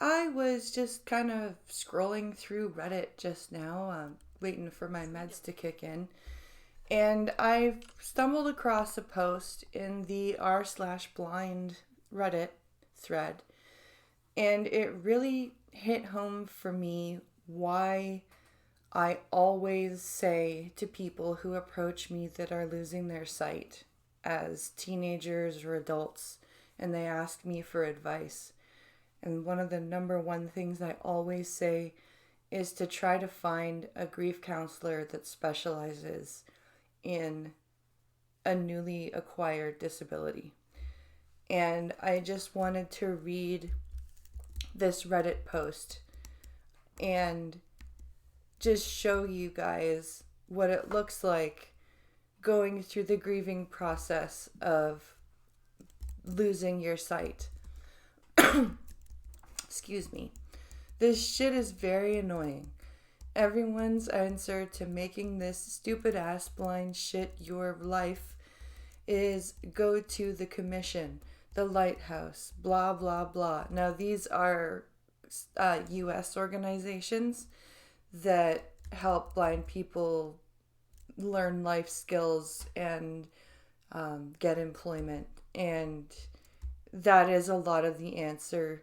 I was just kind of scrolling through Reddit just now, waiting for my meds to kick in, and I stumbled across a post in the r/blind Reddit thread, and it really hit home for me why I always say to people who approach me that are losing their sight as teenagers or adults, and they ask me for advice. And one of the number one things I always say is to try to find a grief counselor that specializes in a newly acquired disability. And I just wanted to read this Reddit post and just show you guys what it looks like going through the grieving process of losing your sight. Excuse me. This shit is very annoying. Everyone's answer to making this stupid ass blind shit your life is go to the commission, the lighthouse, blah blah blah. Now these are US organizations that help blind people learn life skills and get employment, and that is a lot of the answer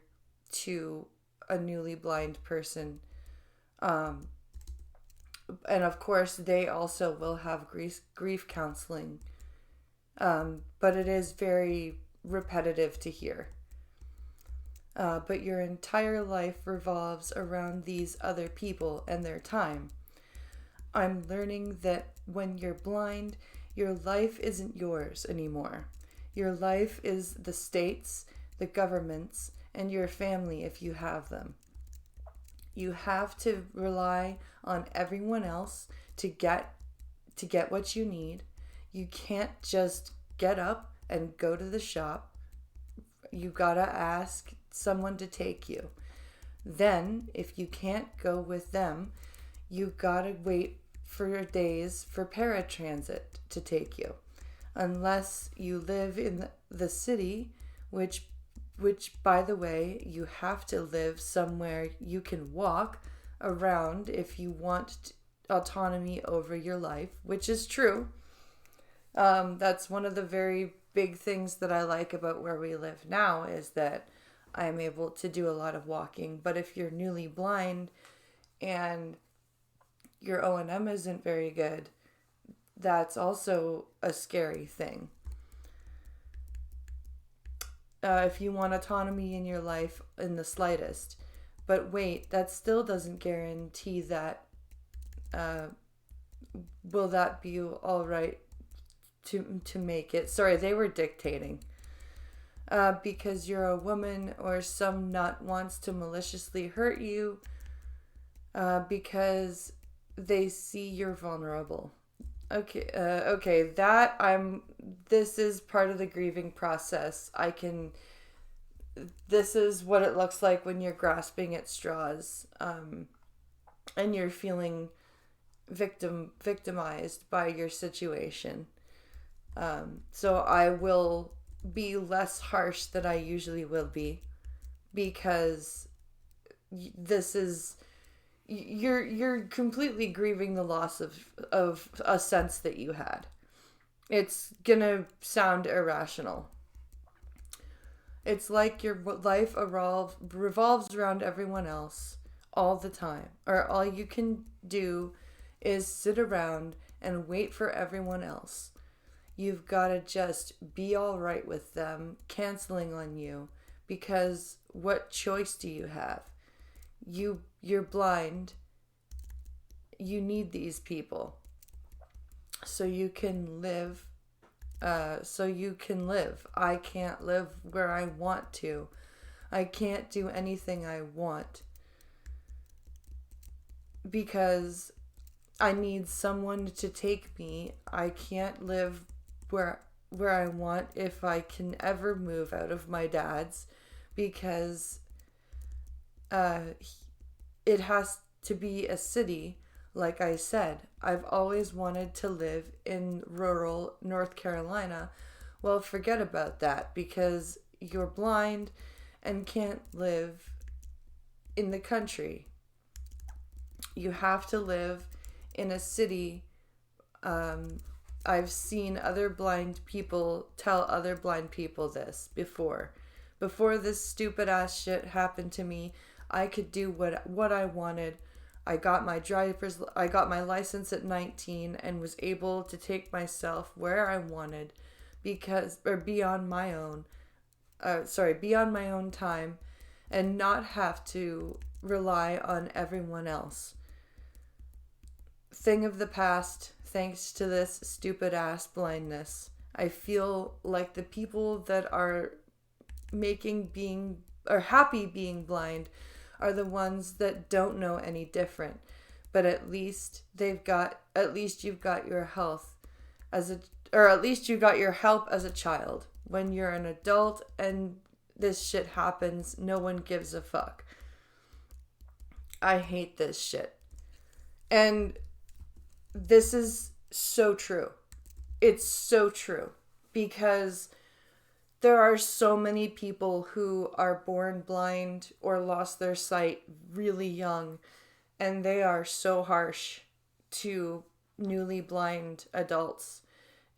to a newly blind person. And of course, they also will have grief counseling, but it is very repetitive to hear. But your entire life revolves around these other people and their time. I'm learning that when you're blind, your life isn't yours anymore. Your life is the state's, the government's, and your family if you have them. You have to rely on everyone else to get what you need. You can't just get up and go to the shop. You gotta ask someone to take you. Then, if you can't go with them, you gotta wait for days for paratransit to take you. Unless you live in the city, which by the way, you have to live somewhere you can walk around if you want autonomy over your life, which is true. That's one of the very big things that I like about where we live now, is that I'm able to do a lot of walking. But if you're newly blind and your O&M isn't very good, that's also a scary thing. If you want autonomy in your life in the slightest. But wait, that still doesn't guarantee that will that be all right to make it. Sorry, they were dictating. Because you're a woman or some nut wants to maliciously hurt you because they see you're vulnerable. Okay, this is part of the grieving process. This is what it looks like when you're grasping at straws, and you're feeling victimized by your situation. So I will be less harsh than I usually will be, because this is, you're completely grieving the loss of a sense that you had. It's gonna sound irrational. It's like your life revolves around everyone else all the time, or all you can do is sit around and wait for everyone else. You've got to just be all right with them canceling on you, because what choice do you have? You're blind. You need these people so you can live. I can't live where I want to. I can't do anything I want because I need someone to take me. I can't live where I want if I can ever move out of my dad's, because it has to be a city. Like I said, I've always wanted to live in rural North Carolina. Well, forget about that, because you're blind and can't live in the country. You have to live in a city. I've seen other blind people tell other blind people this before. Before this stupid ass shit happened to me, I could do what I wanted. I got my license at 19 and was able to take myself where I wanted be on my own time and not have to rely on everyone else. Thing of the past, thanks to this stupid ass blindness. I feel like the people that are happy being blind are the ones that don't know any different. But at least you've got your health at least you got your help as a child. When you're an adult and this shit happens, no one gives a fuck. I hate this shit. And this is so true. It's so true. Because there are so many people who are born blind or lost their sight really young, and they are so harsh to newly blind adults.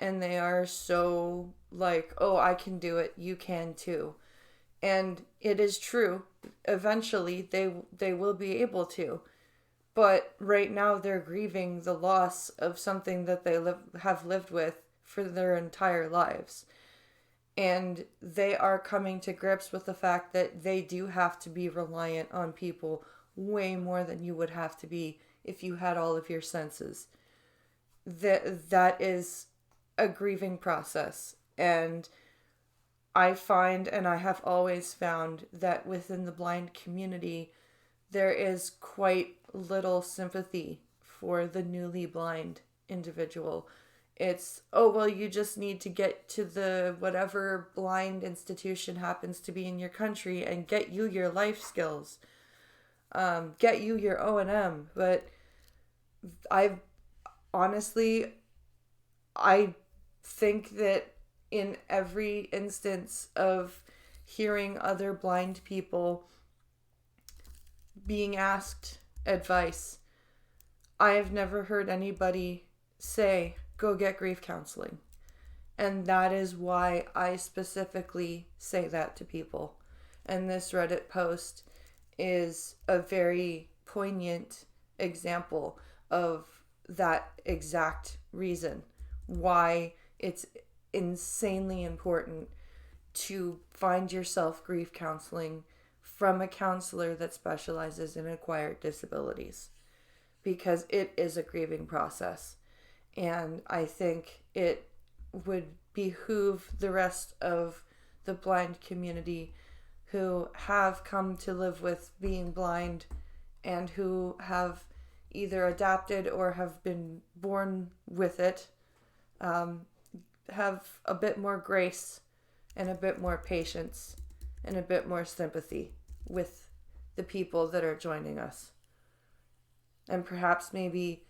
And they are so like, oh, I can do it, you can too. And it is true. Eventually, they will be able to. But right now, they're grieving the loss of something that they have lived with for their entire lives. And they are coming to grips with the fact that they do have to be reliant on people way more than you would have to be if you had all of your senses. That is a grieving process. And I find, and I have always found, that within the blind community, there is quite little sympathy for the newly blind individual. It's, oh, well, you just need to get to the whatever blind institution happens to be in your country and get you your life skills. Get you your O&M. But I think that in every instance of hearing other blind people being asked advice, I have never heard anybody say, go get grief counseling. And that is why I specifically say that to people. And this Reddit post is a very poignant example of that exact reason why it's insanely important to find yourself grief counseling from a counselor that specializes in acquired disabilities, because it is a grieving process. And I think it would behoove the rest of the blind community who have come to live with being blind and who have either adapted or have been born with it, have a bit more grace and a bit more patience and a bit more sympathy with the people that are joining us. And perhaps maybe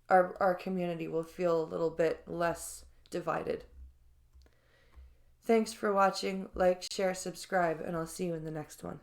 our community will feel a little bit less divided. Thanks for watching. Like, share, subscribe, and I'll see you in the next one.